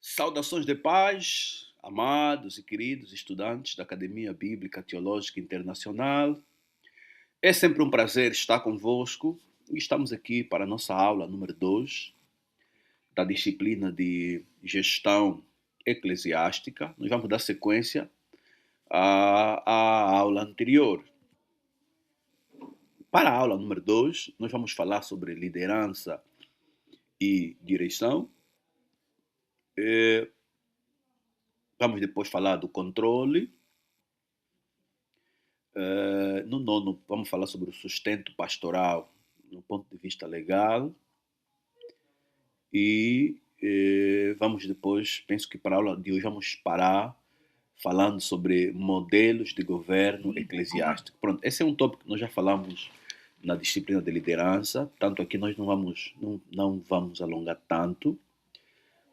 Saudações de paz, amados e queridos estudantes da Academia Bíblica Teológica Internacional. É sempre um prazer estar convosco e estamos aqui para a nossa aula número 2 da disciplina de Gestão Eclesiástica. Nós vamos dar sequência à aula anterior. Para a aula número 2, nós vamos falar sobre liderança e direção. Vamos depois falar do controle. No nono, vamos falar sobre o sustento pastoral no ponto de vista legal. E vamos depois, penso que para a aula de hoje vamos parar falando sobre modelos de governo eclesiástico. Pronto, esse é um tópico que nós já falamos na disciplina de liderança, tanto aqui nós não vamos alongar tanto,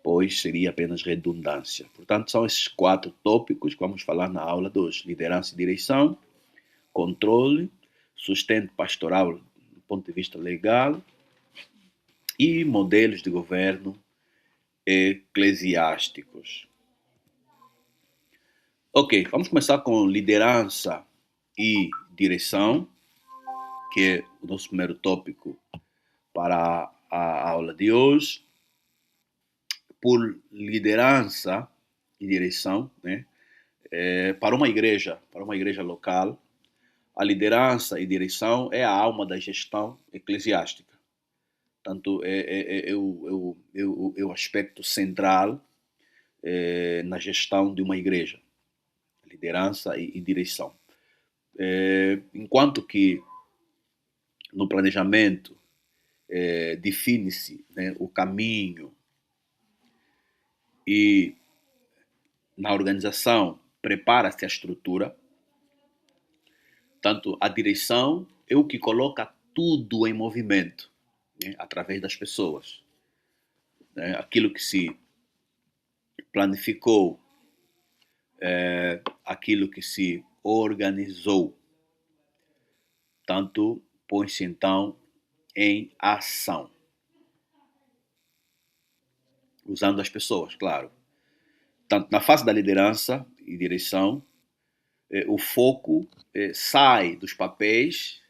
pois seria apenas redundância. Portanto, são esses 4 tópicos que vamos falar na aula de hoje: liderança e direção, controle, sustento pastoral do ponto de vista legal e modelos de governo eclesiásticos. Ok, vamos começar com liderança e direção, que é o nosso primeiro tópico para a aula de hoje. Por liderança e direção, né, para uma igreja local, a liderança e direção é a alma da gestão eclesiástica. Portanto, é o aspecto central na gestão de uma igreja, liderança e direção. Enquanto que no planejamento define-se, né, o caminho, e na organização prepara-se a estrutura, tanto a direção é o que coloca tudo em movimento, né, através das pessoas. Né, aquilo que se planificou, aquilo que se organizou, tanto põe-se então em ação, usando as pessoas, claro. Tanto na fase da liderança e direção, o foco sai dos papéis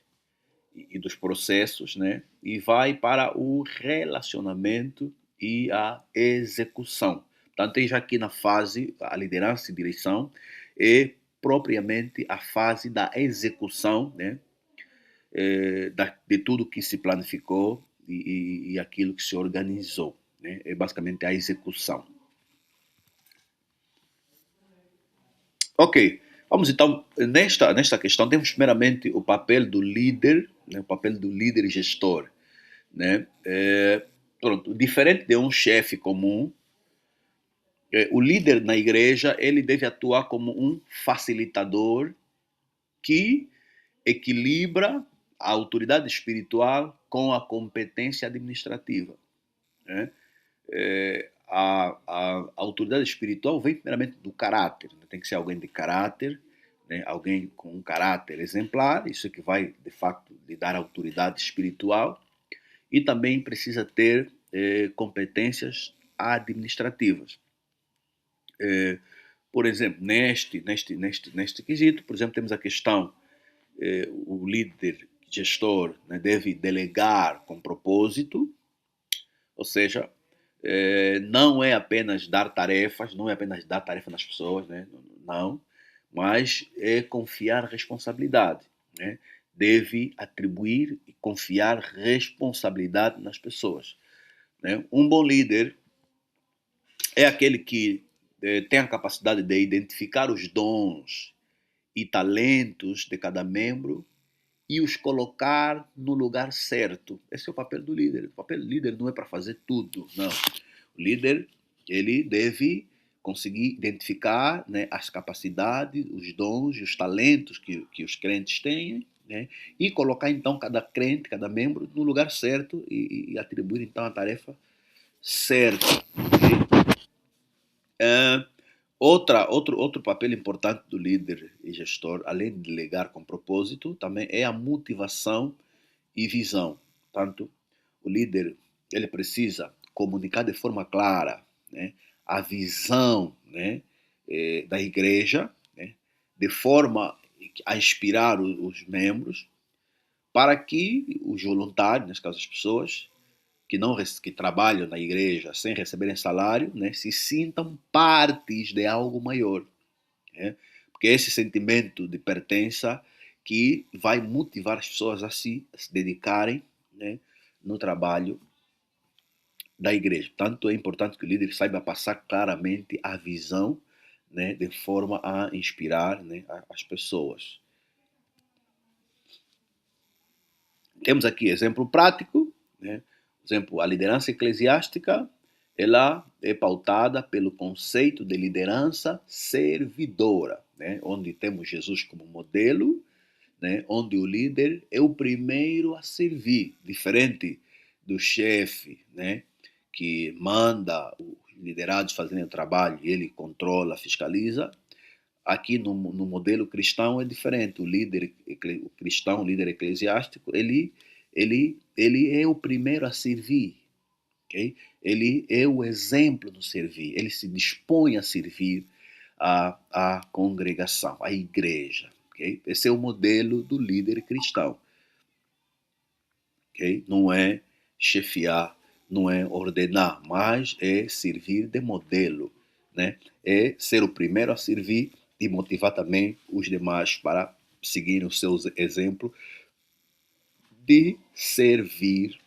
e dos processos, né, e vai para o relacionamento e a execução. Portanto, já aqui na fase, a liderança e direção é propriamente a fase da execução, né, de tudo que se planificou e aquilo que se organizou. Né, é basicamente a execução. Ok, vamos então, nesta questão, temos primeiramente o papel do líder, né, o papel do líder gestor. Né? Pronto, diferente de um chefe comum, o líder na igreja ele deve atuar como um facilitador que equilibra a autoridade espiritual com a competência administrativa. Né? A autoridade espiritual vem primeiramente do caráter, né? Tem que ser alguém de caráter, né? Alguém com um caráter exemplar, isso é que vai de facto lhe dar autoridade espiritual, e também precisa ter competências administrativas. Por exemplo, neste quesito, por exemplo, temos a questão, o líder gestor, né, deve delegar com propósito, ou seja, não é apenas dar tarefas, não é apenas dar tarefa nas pessoas, né, não, mas é confiar responsabilidade, né? Deve atribuir e confiar responsabilidade nas pessoas. Né? Um bom líder é aquele que tem a capacidade de identificar os dons e talentos de cada membro e os colocar no lugar certo. Esse é o papel do líder. O papel do líder não é para fazer tudo, não. O líder, ele deve conseguir identificar, né, as capacidades, os dons e os talentos que os crentes têm, né, e colocar então cada crente, cada membro no lugar certo e atribuir então a tarefa certa. Okay? Outro papel importante do líder e gestor, além de delegar com propósito, também é a motivação e visão. Portanto, o líder ele precisa comunicar de forma clara, né, a visão, né, da igreja, né, de forma a inspirar os membros, para que os voluntários, nesse caso as pessoas que não que trabalham na igreja sem receberem salário, né, se sintam partes de algo maior, né? Porque é esse sentimento de pertença que vai motivar as pessoas a se dedicarem, né, no trabalho da igreja. Tanto é importante que o líder saiba passar claramente a visão, né, de forma a inspirar, né, as pessoas. Temos aqui exemplo prático, né? Por exemplo, a liderança eclesiástica, ela é pautada pelo conceito de liderança servidora, né? Onde temos Jesus como modelo, né? Onde o líder é o primeiro a servir, diferente do chefe, né? Que manda os liderados fazerem o trabalho e ele controla, fiscaliza. Aqui no modelo cristão é diferente. O cristão, o líder eclesiástico, ele é o primeiro a servir, ok? Ele é o exemplo do servir. Ele se dispõe a servir a congregação, a igreja, ok? Esse é o modelo do líder cristão, ok? Não é chefiar, não é ordenar, mas é servir de modelo, né? É ser o primeiro a servir e motivar também os demais para seguir o seu exemplo de servir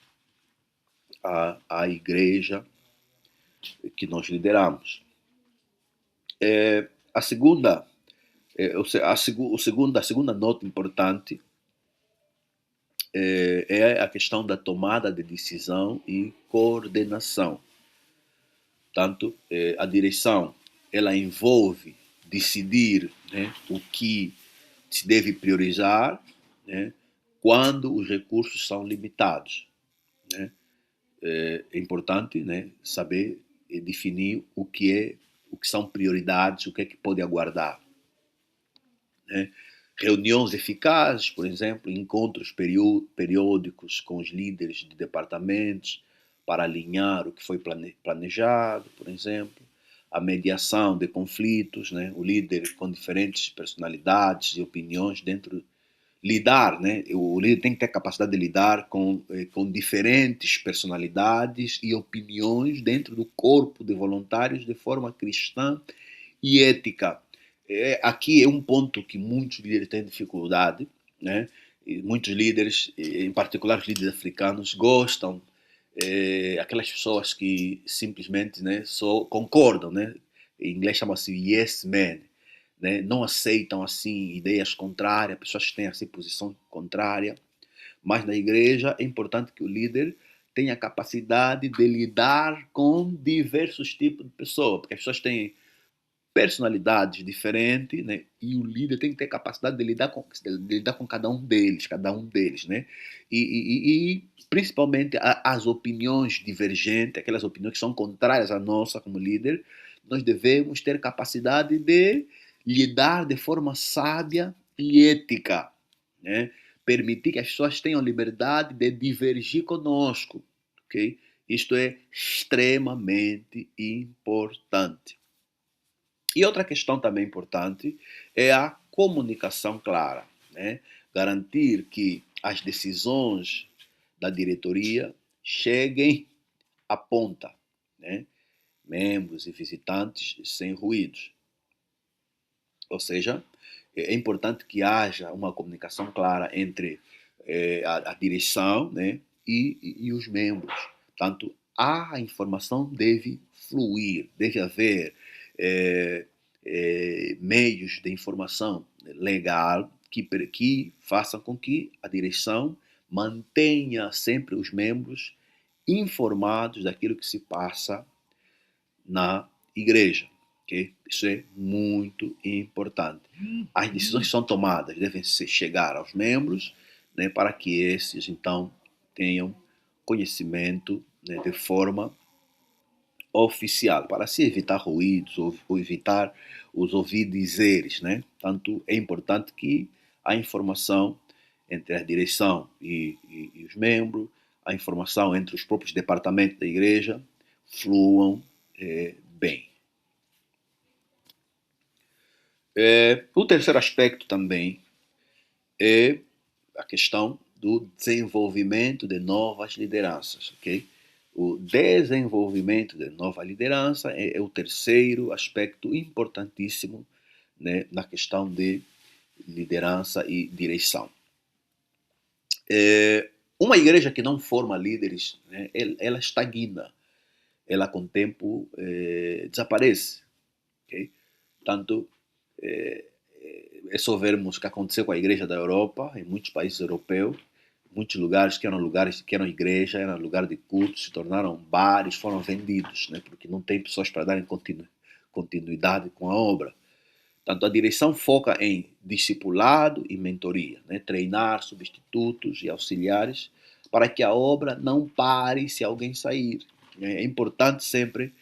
a igreja que nós lideramos. A segunda, a segunda nota importante é a questão da tomada de decisão e coordenação. Portanto, a direção, ela envolve decidir, né, o que se deve priorizar, né, quando os recursos são limitados, né? É importante, né, saber definir o que são prioridades, o que é que pode aguardar, né? Reuniões eficazes, por exemplo, encontros periódicos com os líderes de departamentos para alinhar o que foi planejado, por exemplo, a mediação de conflitos, né? O líder com diferentes personalidades e opiniões dentro lidar, né? O líder tem que ter a capacidade de lidar com diferentes personalidades e opiniões dentro do corpo de voluntários de forma cristã e ética. Aqui é um ponto que muitos líderes têm dificuldade, né? E muitos líderes, em particular os líderes africanos, gostam aquelas pessoas que simplesmente, né, só concordam, né? Em inglês chama-se yes man, né? Não aceitam assim ideias contrárias, pessoas que têm assim posição contrária. Mas na igreja é importante que o líder tenha a capacidade de lidar com diversos tipos de pessoas, porque as pessoas têm personalidades diferentes, né? E o líder tem que ter capacidade de lidar com cada um deles, né? E principalmente as opiniões divergentes, aquelas opiniões que são contrárias à nossa como líder, nós devemos ter capacidade de lidar de forma sábia e ética, né? Permitir que as pessoas tenham liberdade de divergir conosco, ok? Isto é extremamente importante. E outra questão também importante é a comunicação clara, né? Garantir que as decisões da diretoria cheguem à ponta, né? Membros e visitantes sem ruídos. Ou seja, é importante que haja uma comunicação clara entre a direção, né, e os membros. Portanto, a informação deve fluir, deve haver meios de informação legal que façam com que a direção mantenha sempre os membros informados daquilo que se passa na igreja. Okay? Isso é muito importante. As decisões que são tomadas devem chegar aos membros, né, para que esses, então, tenham conhecimento, né, de forma oficial, para se evitar ruídos ou evitar os ouvidizeres, né? Tanto é importante que a informação entre a direção e os membros, a informação entre os próprios departamentos da igreja, fluam bem. O terceiro aspecto também é a questão do desenvolvimento de novas lideranças, ok? O desenvolvimento de nova liderança é o terceiro aspecto importantíssimo, né, na questão de liderança e direção. Uma igreja que não forma líderes, né, ela estagna, ela com o tempo desaparece. Okay? Portanto, é só vermos o que aconteceu com a igreja da Europa, em muitos países europeus, muitos lugares que eram igreja, eram lugar de culto, se tornaram bares, foram vendidos, né, porque não tem pessoas para darem continuidade com a obra. Portanto, a direção foca em discipulado e mentoria, né, treinar substitutos e auxiliares para que a obra não pare se alguém sair. É importante sempre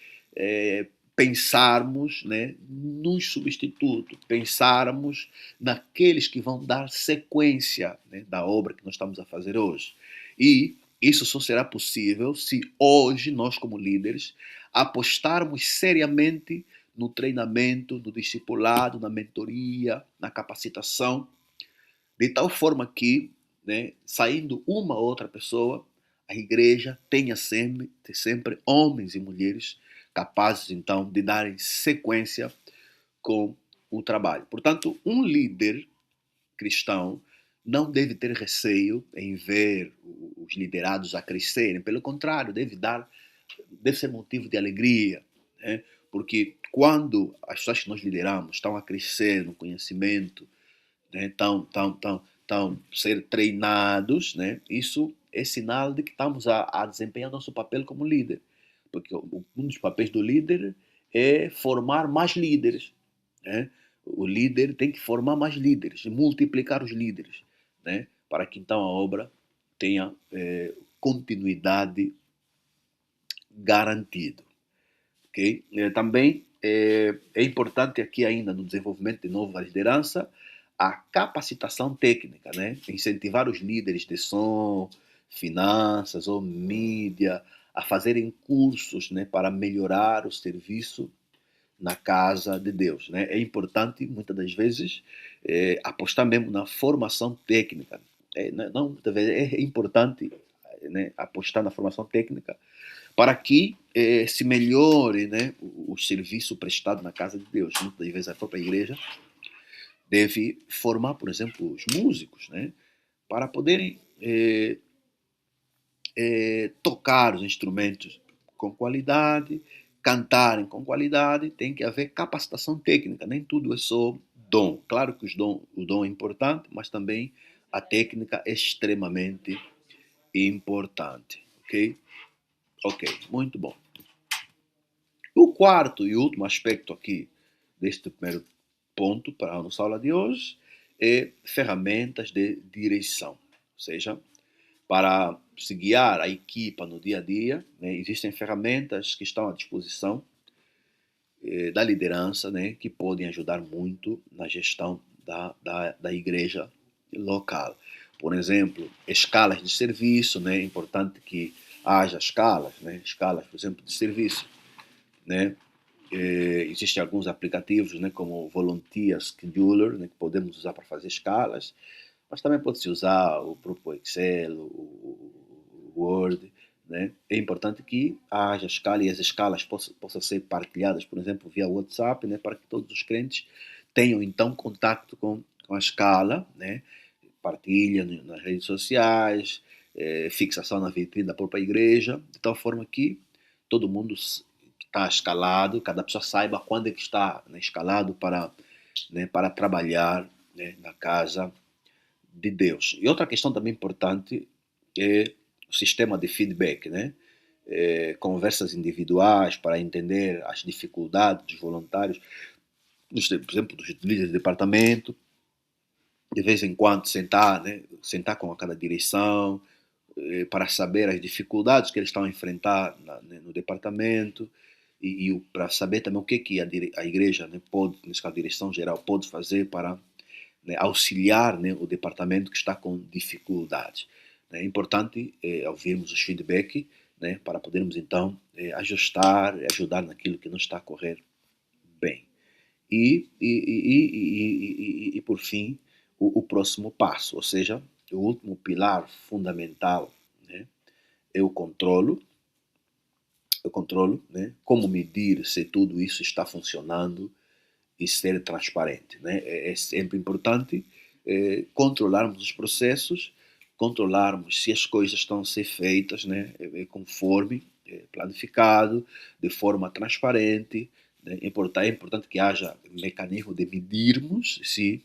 pensarmos, né, nos substitutos, pensarmos naqueles que vão dar sequência, né, da obra que nós estamos a fazer hoje. E isso só será possível se hoje nós, como líderes, apostarmos seriamente no treinamento, no discipulado, na mentoria, na capacitação, de tal forma que, né, saindo uma ou outra pessoa, a igreja tenha sempre homens e mulheres capazes, então, de darem sequência com o trabalho. Portanto, um líder cristão não deve ter receio em ver os liderados a crescerem. Pelo contrário, deve ser motivo de alegria, né? Porque quando as pessoas que nós lideramos estão a crescer no conhecimento, né, estão ser treinados, né, isso é sinal de que estamos a desempenhar nosso papel como líder. Porque um dos papéis do líder é formar mais líderes. Né? O líder tem que formar mais líderes, multiplicar os líderes, né, para que então a obra tenha continuidade garantida. Okay? Também é importante aqui ainda no desenvolvimento de nova liderança a capacitação técnica, né? Incentivar os líderes de som, finanças ou mídia a fazerem cursos, né, para melhorar o serviço na casa de Deus. Né? É importante, muitas das vezes, apostar mesmo na formação técnica. Não, é importante, né, apostar na formação técnica para que se melhore, né, o serviço prestado na casa de Deus. Muitas das vezes a própria igreja deve formar, por exemplo, os músicos, né, para poderem tocar os instrumentos com qualidade, cantarem com qualidade, tem que haver capacitação técnica, nem tudo é só dom. Claro que o dom é importante, mas também a técnica é extremamente importante, ok? Ok, muito bom. O quarto e último aspecto aqui deste primeiro ponto para a nossa aula de hoje é ferramentas de direção, ou seja, para se guiar a equipa no dia a dia, né, existem ferramentas que estão à disposição da liderança, né, que podem ajudar muito na gestão da igreja local. Por exemplo, escalas de serviço, né, é importante que haja escalas, né, escalas, por exemplo, de serviço. Né? Existem alguns aplicativos, né, como o Volunteer Scheduler, né, que podemos usar para fazer escalas, mas também pode-se usar o próprio Excel, o Word. Né? É importante que haja escala e as escalas possam ser partilhadas, por exemplo, via WhatsApp, né, para que todos os crentes tenham então contato com a escala, né? Partilha nas redes sociais, fixação na vitrine da própria igreja, de tal forma que todo mundo está escalado, cada pessoa saiba quando é que está, né, escalado para trabalhar, né, na casa de Deus. E outra questão também importante é o sistema de feedback, né? Conversas individuais para entender as dificuldades dos voluntários, por exemplo, dos líderes de departamento, de vez em quando sentar, né, sentar com cada direção, para saber as dificuldades que eles estão a enfrentar no departamento e para saber também o que a igreja, né, pode, nesse caso a direção geral, pode fazer para, né, auxiliar, né, o departamento que está com dificuldades. É importante ouvirmos os feedback, né, para podermos então ajustar, ajudar naquilo que não está a correr bem. E por fim, o próximo passo, ou seja, o último pilar fundamental, né, é o controlo, né, como medir se tudo isso está funcionando e ser transparente. Né? É sempre importante controlarmos os processos, controlarmos se as coisas estão a ser feitas, né, conforme planificado, de forma transparente. Né? É importante que haja mecanismo de medirmos se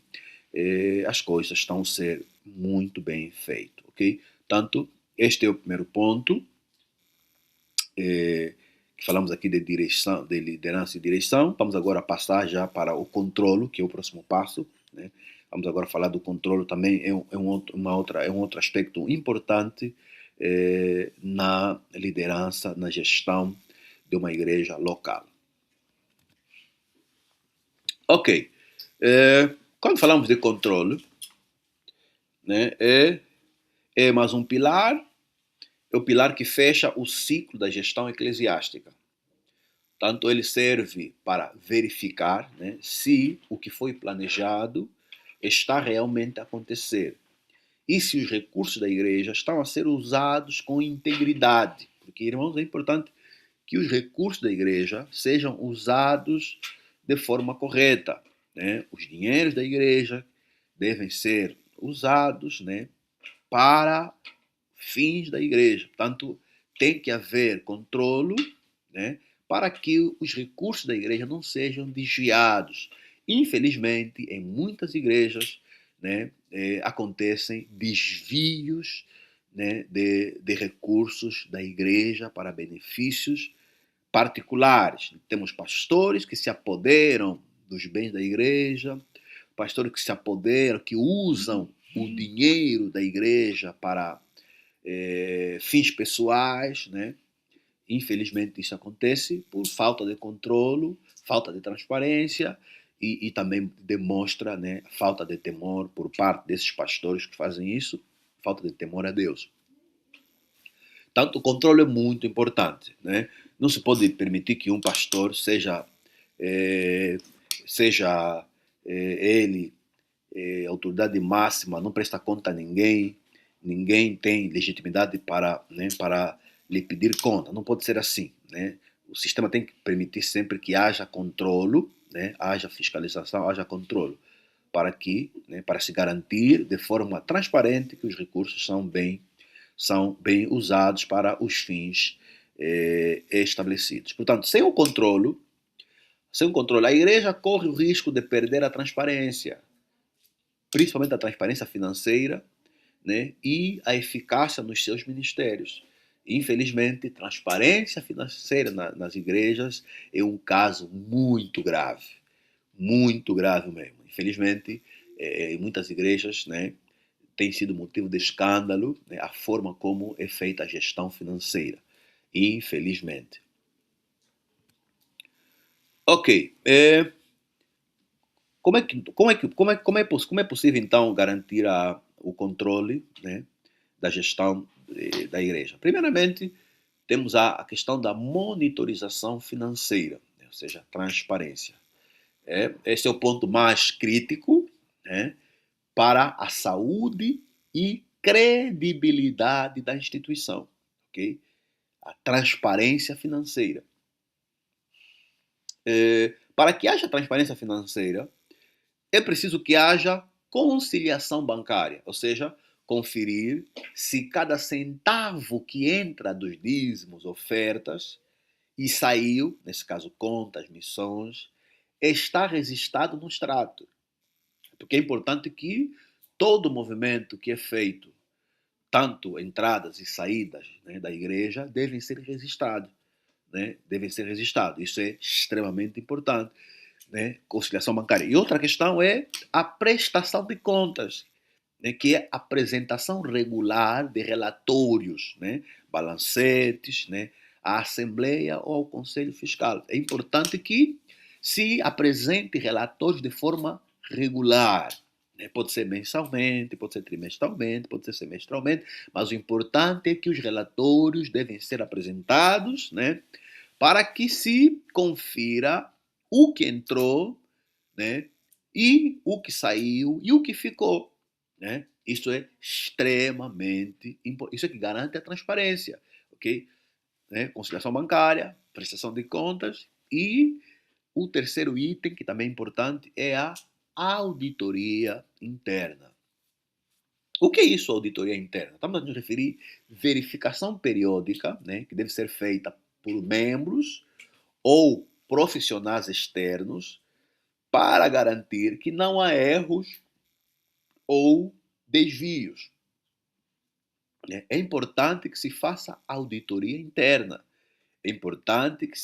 as coisas estão a ser muito bem feitas. Okay? Portanto, este é o primeiro ponto. Que falamos aqui de direção, de liderança e direção. Vamos agora passar já para o controlo, que é o próximo passo. Né? Vamos agora falar do controlo também, é um outro aspecto importante na liderança, na gestão de uma igreja local. Ok. Quando falamos de controle, né, é mais um pilar, é o pilar que fecha o ciclo da gestão eclesiástica. Tanto ele serve para verificar, né, se o que foi planejado está realmente a acontecer e se os recursos da igreja estão a ser usados com integridade. Porque, irmãos, é importante que os recursos da igreja sejam usados de forma correta. Né? Os dinheiros da igreja devem ser usados, né, para fins da igreja. Portanto, tem que haver controlo, né, para que os recursos da igreja não sejam desviados. Infelizmente, em muitas igrejas, né, acontecem desvios, né, de recursos da igreja para benefícios particulares. Temos pastores que se apoderam dos bens da igreja, pastores que se apoderam, que usam o dinheiro da igreja para fins pessoais, né? Infelizmente isso acontece por falta de controle, falta de transparência e também demonstra, né, falta de temor por parte desses pastores que fazem isso, falta de temor a Deus. Tanto o controle é muito importante, né? Não se pode permitir que um pastor seja ele autoridade máxima, não presta conta a ninguém, ninguém tem legitimidade para, né, para lhe pedir conta. Não pode ser assim. Né? O sistema tem que permitir sempre que haja controlo, né, haja fiscalização, haja controlo, para que, né, para se garantir de forma transparente que os recursos são bem usados para os fins estabelecidos. Portanto, sem o controle, a igreja corre o risco de perder a transparência, principalmente a transparência financeira, né, e a eficácia nos seus ministérios. Infelizmente, transparência financeira nas igrejas é um caso muito grave mesmo. Infelizmente, em muitas igrejas, né, tem sido motivo de escândalo, né, a forma como é feita a gestão financeira. Infelizmente. Ok. Como é possível, então, garantir o controle, né, da gestão da igreja? Primeiramente, temos a questão da monitorização financeira, né, ou seja, transparência. Esse é o ponto mais crítico, né, para a saúde e credibilidade da instituição. Okay? A transparência financeira. Para que haja transparência financeira, é preciso que haja conciliação bancária, ou seja, conferir se cada centavo que entra dos dízimos, ofertas, e saiu, nesse caso contas, missões, está registrado no extrato. Porque é importante que todo movimento que é feito, tanto entradas e saídas, né, da igreja, devem ser registrados. Né, devem ser registrados. Isso é extremamente importante. Né, conciliação bancária. E outra questão é a prestação de contas, né, que é a apresentação regular de relatórios, né, balancetes, né, à Assembleia ou ao Conselho Fiscal. É importante que se apresente relatórios de forma regular. né? Pode ser mensalmente, pode ser trimestralmente, pode ser semestralmente, mas o importante é que os relatórios devem ser apresentados, né, para que se confira o que entrou, né, e o que saiu e o que ficou, né? Isso é extremamente importante. Isso é que garante a transparência, ok? Né? Conciliação bancária, prestação de contas e o terceiro item, que também é importante, é a auditoria interna. O que é isso, auditoria interna? Estamos a nos referir à verificação periódica, né, que deve ser feita por membros ou profissionais externos para garantir que não há erros ou desvios. Né? É importante que se faça auditoria interna. É importante que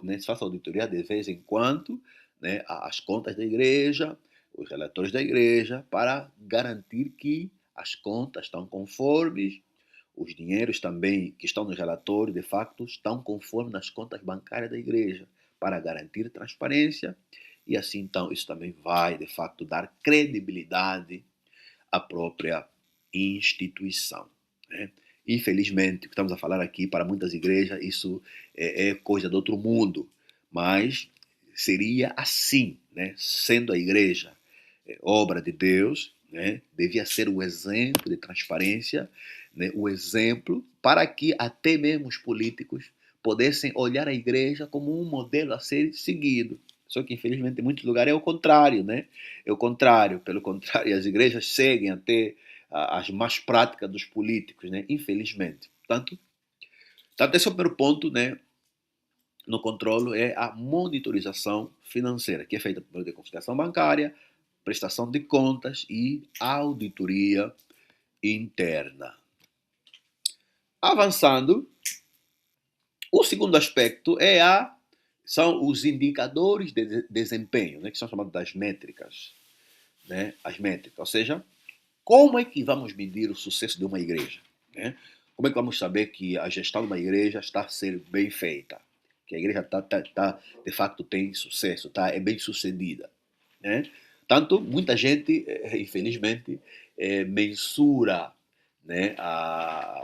né, se faça auditoria de vez em quando, né, as contas da igreja, os relatórios da igreja, para garantir que as contas estão conformes, os dinheiros também que estão nos relatórios, de facto, estão conformes nas contas bancárias da igreja, para garantir transparência, e assim, então, isso também vai, de facto, dar credibilidade à própria instituição. Né? Infelizmente, o que estamos a falar aqui, para muitas igrejas, isso é coisa do outro mundo, mas seria assim, né? Sendo a igreja obra de Deus, né? Devia ser o exemplo de transparência, né? O exemplo para que até mesmo os políticos pudessem olhar a igreja como um modelo a ser seguido. Só que, infelizmente, em muitos lugares é o contrário, né? É o contrário. Pelo contrário, as igrejas seguem até as más práticas dos políticos, né? Infelizmente. Portanto, esse é o primeiro ponto, né? No controle é a monitorização financeira, que é feita por meio de conciliação bancária, prestação de contas e auditoria interna. Avançando, o segundo aspecto são os indicadores de desempenho, né, que são chamados das métricas. Né, as métricas, ou seja, como é que vamos medir o sucesso de uma igreja? Né? Como é que vamos saber que a gestão de uma igreja está a ser bem feita? Que a igreja de facto tem sucesso, é bem sucedida. Né? Tanto, muita gente, infelizmente, mensura, né,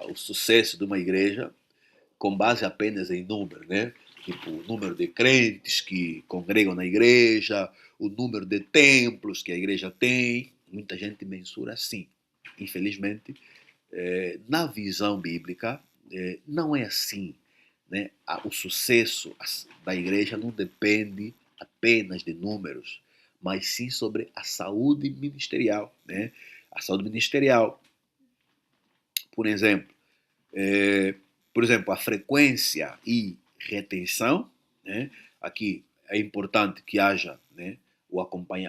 o sucesso de uma igreja com base apenas em números, né? Tipo, o número de crentes que congregam na igreja, o número de templos que a igreja tem. Muita gente mensura assim. Infelizmente, na visão bíblica, não é assim. Né? O sucesso da igreja não depende apenas de números, mas sim sobre a saúde ministerial. Né? A saúde ministerial, por exemplo, é, a frequência e retenção, né? Aqui é importante que haja, né,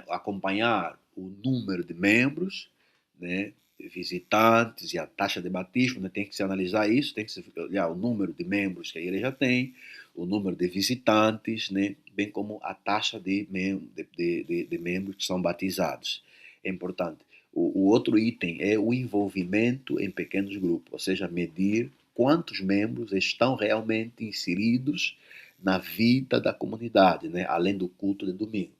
acompanhar o número de membros, né, visitantes e a taxa de batismo, né, tem que se analisar isso, tem que se olhar o número de membros que a igreja tem, o número de visitantes, né, bem como a taxa de membros que são batizados. É importante. O outro item é o envolvimento em pequenos grupos, ou seja, medir quantos membros estão realmente inseridos na vida da comunidade, né? Além do culto de domingo.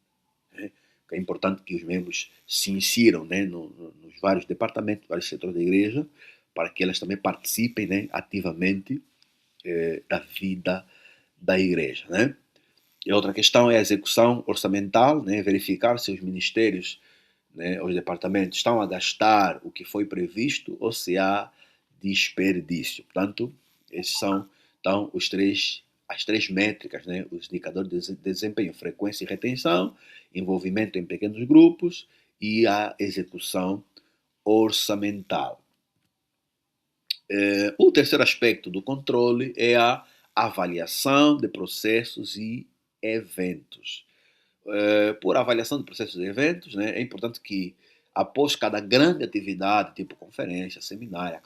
Né? É importante que os membros se insiram, né, nos vários departamentos, vários setores da igreja, para que elas também participem, né, ativamente da vida da igreja. Né? E outra questão é a execução orçamental, né? Verificar se os ministérios, né, os departamentos estão a gastar o que foi previsto ou se há desperdício. Portanto, esses são então as três métricas, né, os indicadores de desempenho: frequência e retenção, envolvimento em pequenos grupos e a execução orçamental. O terceiro aspecto do controle é a avaliação de processos e eventos. Por avaliação de processos e eventos, né, é importante que, após cada grande atividade, tipo conferência, seminário,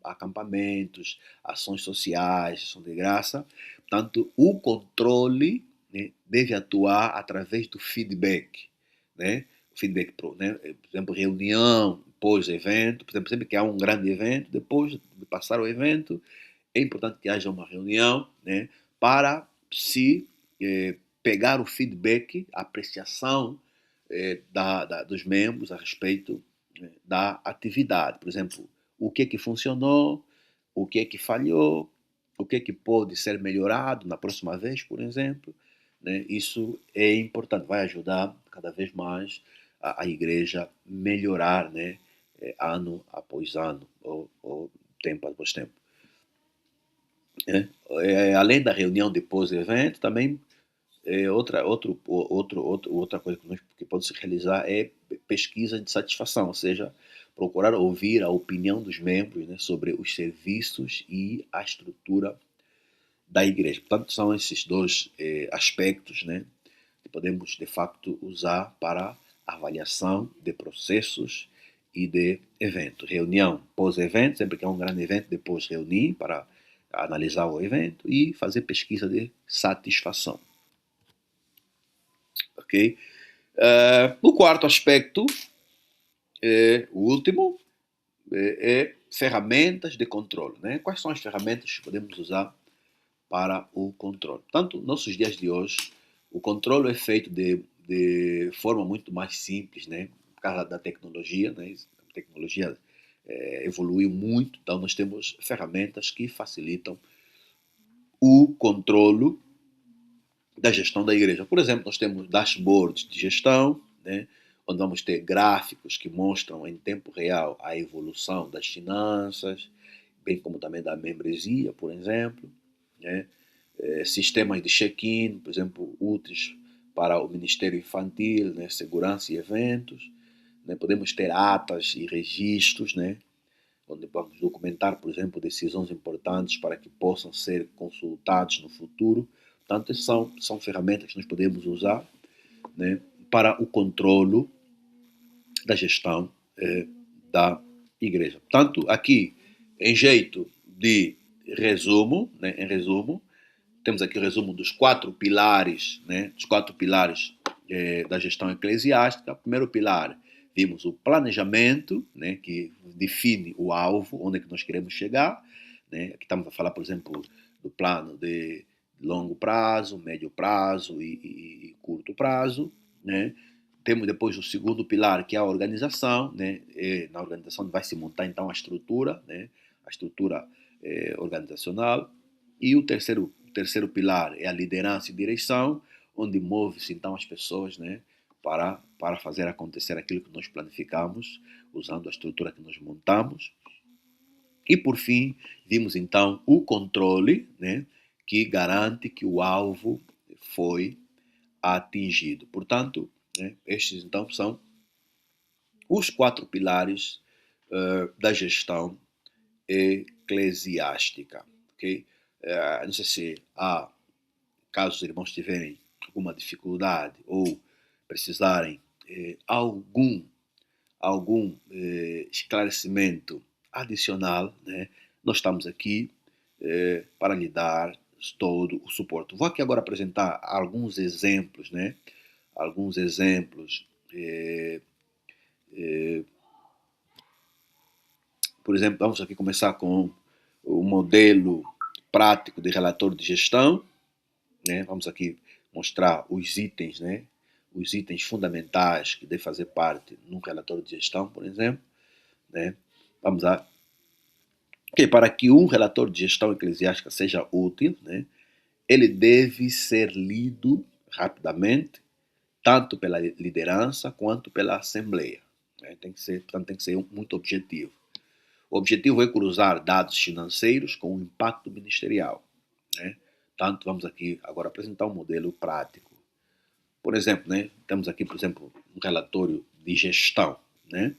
acampamentos, ações sociais, ação de graça, portanto, o controle, né, deve atuar através do feedback. Né? Feedback, né? Por exemplo, reunião pós-evento, por exemplo, sempre que há um grande evento, depois de passar o evento, é importante que haja uma reunião, né, para se pegar o feedback, a apreciação dos membros a respeito da atividade. Por exemplo, o que é que funcionou, o que é que falhou, o que é que pode ser melhorado na próxima vez, por exemplo. Né? Isso é importante, vai ajudar cada vez mais a igreja melhorar, né? Ano após ano, ou tempo após tempo. Além da reunião de pós-evento, também outra coisa que pode se realizar é pesquisa de satisfação, ou seja, procurar ouvir a opinião dos membros, né, sobre os serviços e a estrutura da igreja. Portanto, são esses dois aspectos, né, que podemos, de facto, usar para avaliação de processos e de eventos. Reunião pós-evento, sempre que é um grande evento, depois reunir para analisar o evento e fazer pesquisa de satisfação. Ok? O quarto aspecto, o último, é ferramentas de controle. Né? Quais são as ferramentas que podemos usar para o controle? Portanto, nos nossos dias de hoje, o controle é feito de forma muito mais simples, né? Por causa da tecnologia. Né? A tecnologia evoluiu muito, então nós temos ferramentas que facilitam o controle da gestão da igreja. Por exemplo, nós temos dashboards de gestão, né, onde vamos ter gráficos que mostram em tempo real a evolução das finanças, bem como também da membresia, por exemplo. Né, sistemas de check-in, por exemplo, úteis para o Ministério Infantil, né, segurança e eventos. Né, podemos ter atas e registros, né, onde vamos documentar, por exemplo, decisões importantes para que possam ser consultados no futuro. Portanto, são ferramentas que nós podemos usar, né, para o controlo da gestão da igreja. Portanto, aqui, em jeito de resumo, né, em resumo, temos aqui o resumo dos 4 pilares, né, dos 4 pilares da gestão eclesiástica. O primeiro pilar, vimos o planejamento, né, que define o alvo, onde é que nós queremos chegar. Né? Aqui estamos a falar, por exemplo, do plano de longo prazo, médio prazo e curto prazo. Né? Temos depois o segundo pilar, que é a organização. Né? Na organização vai se montar, então, a estrutura, né? A estrutura organizacional. E o terceiro pilar é a liderança e direção, onde move-se, então, as pessoas, né? Para fazer acontecer aquilo que nós planificamos, usando a estrutura que nós montamos. E, por fim, vimos, então, o controle, né? Que garante que o alvo foi atingido. Portanto, né, estes, então, são os 4 pilares da gestão eclesiástica. Okay? Não sei se há, caso os irmãos tiverem alguma dificuldade ou precisarem algum esclarecimento adicional, né, nós estamos aqui para lhe dar todo o suporte. Vou aqui agora apresentar alguns exemplos, né? Alguns exemplos. Por exemplo, vamos aqui começar com o modelo prático de relatório de gestão. Né? Vamos aqui mostrar os itens, né? Os itens fundamentais que devem fazer parte num relatório de gestão, por exemplo. Né? Vamos lá. Okay, para que um relatório de gestão eclesiástica seja útil, né, ele deve ser lido rapidamente, tanto pela liderança quanto pela assembleia. Né? Portanto, tem que ser muito objetivo. O objetivo é cruzar dados financeiros com o impacto ministerial. Né? Portanto, vamos aqui agora apresentar um modelo prático. Por exemplo, né, temos aqui, por exemplo, um relatório de gestão. Né?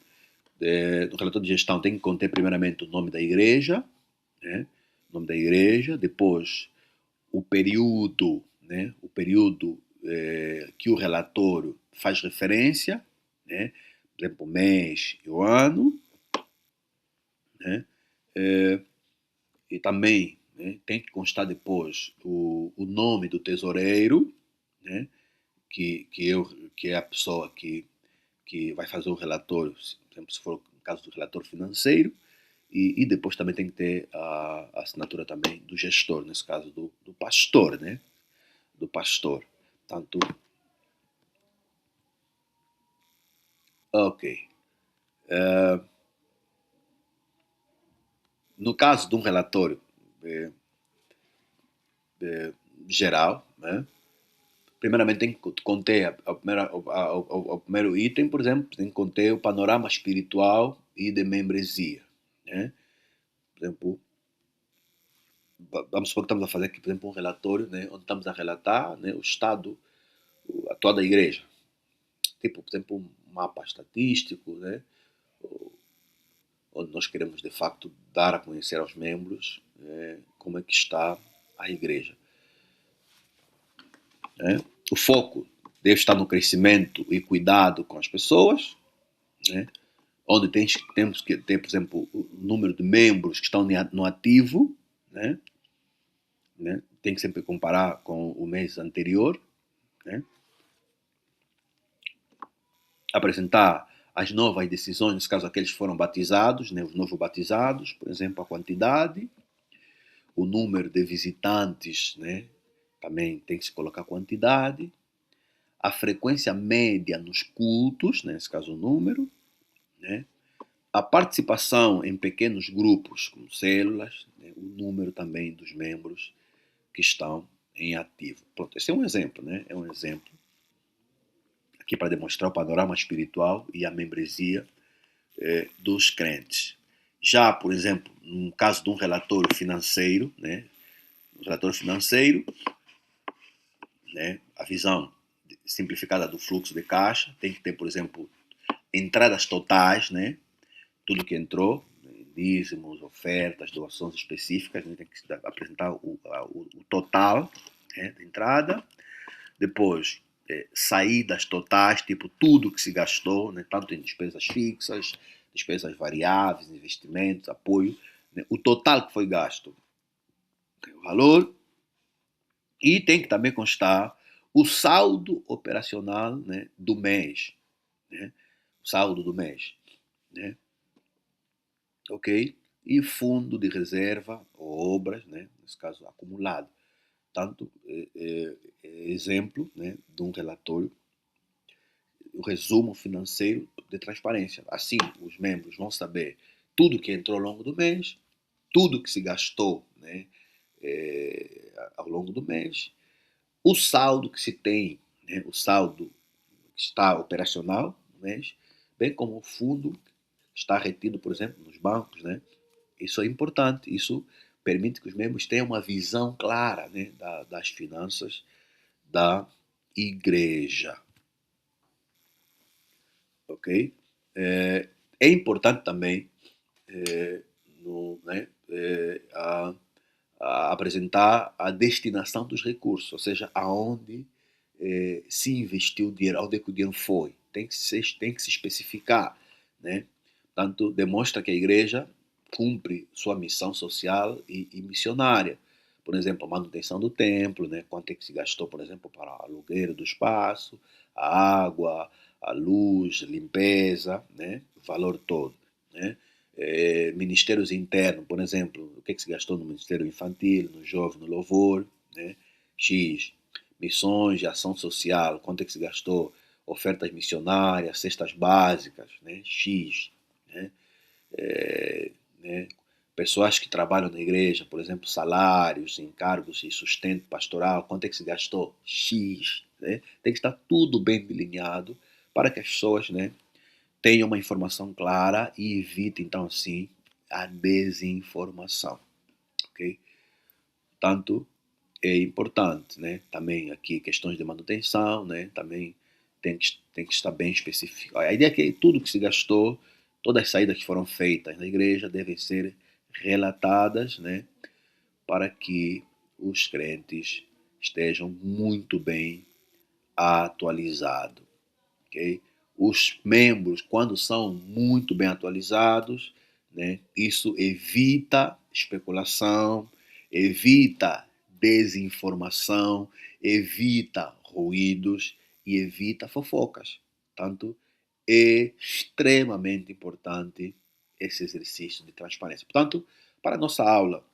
No relatório de gestão tem que conter primeiramente o nome da igreja, né? O nome da igreja, depois o período, né? O período que o relatório faz referência, né? Por exemplo, o mês e o ano, né? E também, né, tem que constar depois o nome do tesoureiro, né? Que é a pessoa que vai fazer o relatório, por exemplo, se for o caso do relatório financeiro, e depois também tem que ter a assinatura também do gestor, nesse caso do pastor, né? Do pastor. Portanto, Ok. No caso de um relatório eh, geral, né? Primeiramente tem que conter o primeiro item, por exemplo, tem que conter o panorama espiritual e de membresia, né? Por exemplo, vamos supor que estamos a fazer aqui, por exemplo, um relatório, né, onde estamos a relatar, né, o estado atual da igreja. Tipo, por exemplo, um mapa estatístico, né, onde nós queremos, de facto, dar a conhecer aos membros, né, como é que está a igreja. Né? O foco deve estar no crescimento e cuidado com as pessoas, né? Onde temos que ter, por exemplo, o número de membros que estão no ativo, né? Tem que sempre comparar com o mês anterior, né? Apresentar as novas decisões, nesse caso aqueles que foram batizados, né? Os novos batizados, por exemplo, a quantidade, o número de visitantes, né? Também tem que se colocar quantidade, a frequência média nos cultos, nesse caso o número, né? A participação em pequenos grupos, como células, né? O número também dos membros que estão em ativo. Pronto, esse é um exemplo, né? É um exemplo aqui para demonstrar o panorama espiritual e a membresia dos crentes. Já, por exemplo, no caso de um relatório financeiro, né? Um relatório financeiro, né? A visão simplificada do fluxo de caixa tem que ter, por exemplo, entradas totais, né? Tudo que entrou, dízimos, ofertas, doações específicas, né? Tem que apresentar o total, né, da entrada. Depois, saídas totais, tipo tudo que se gastou, né, tanto em despesas fixas, despesas variáveis, investimentos, apoio, né, o total que foi gasto, o valor, e tem que também constar o saldo operacional, né, do mês, né, o saldo do mês, né, ok? E fundo de reserva ou obras, né, nesse caso acumulado. Tanto, exemplo, né, de um relatório, o resumo financeiro de transparência. Assim, os membros vão saber tudo que entrou ao longo do mês, tudo que se gastou, né, ao longo do mês, o saldo que se tem, né, o saldo que está operacional no mês, bem como o fundo que está retido, por exemplo, nos bancos, né? Isso é importante, isso permite que os membros tenham uma visão clara, né, das finanças da igreja, ok? É importante também né, a apresentar a destinação dos recursos, ou seja, aonde se investiu o dinheiro, aonde é que o dinheiro foi. Tem que se especificar, né? Portanto, demonstra que a igreja cumpre sua missão social e missionária. Por exemplo, a manutenção do templo, né? Quanto é que se gastou, por exemplo, para aluguer do espaço, a água, a luz, limpeza, né? O valor todo, né? Ministérios internos, por exemplo, o que, é que se gastou no Ministério Infantil, no Jovem, no Louvor, né? X. Missões de ação social, quanto é que se gastou? Ofertas missionárias, cestas básicas, né? X. Né? Né? Pessoas que trabalham na igreja, por exemplo, salários, encargos e sustento pastoral, quanto é que se gastou? X. Né? Tem que estar tudo bem delineado para que as pessoas, né, tenham uma informação clara e evite, então, assim, a desinformação. Ok? Portanto, é importante, né? Também aqui questões de manutenção, né? Também tem que estar bem específico. A ideia é que tudo que se gastou, todas as saídas que foram feitas na igreja devem ser relatadas, né? Para que os crentes estejam muito bem atualizados, ok? Os membros, quando são muito bem atualizados, né? Isso evita especulação, evita desinformação, evita ruídos e evita fofocas. Portanto, é extremamente importante esse exercício de transparência. Portanto, para a nossa aula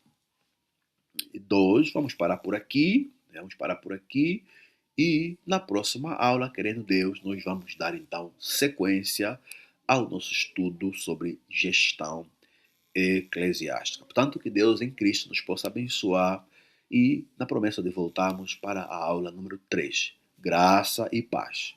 2, vamos parar por aqui, E na próxima aula, querendo Deus, nós vamos dar então sequência ao nosso estudo sobre gestão eclesiástica. Portanto, que Deus em Cristo nos possa abençoar e na promessa de voltarmos para a aula número 3. Graça e paz.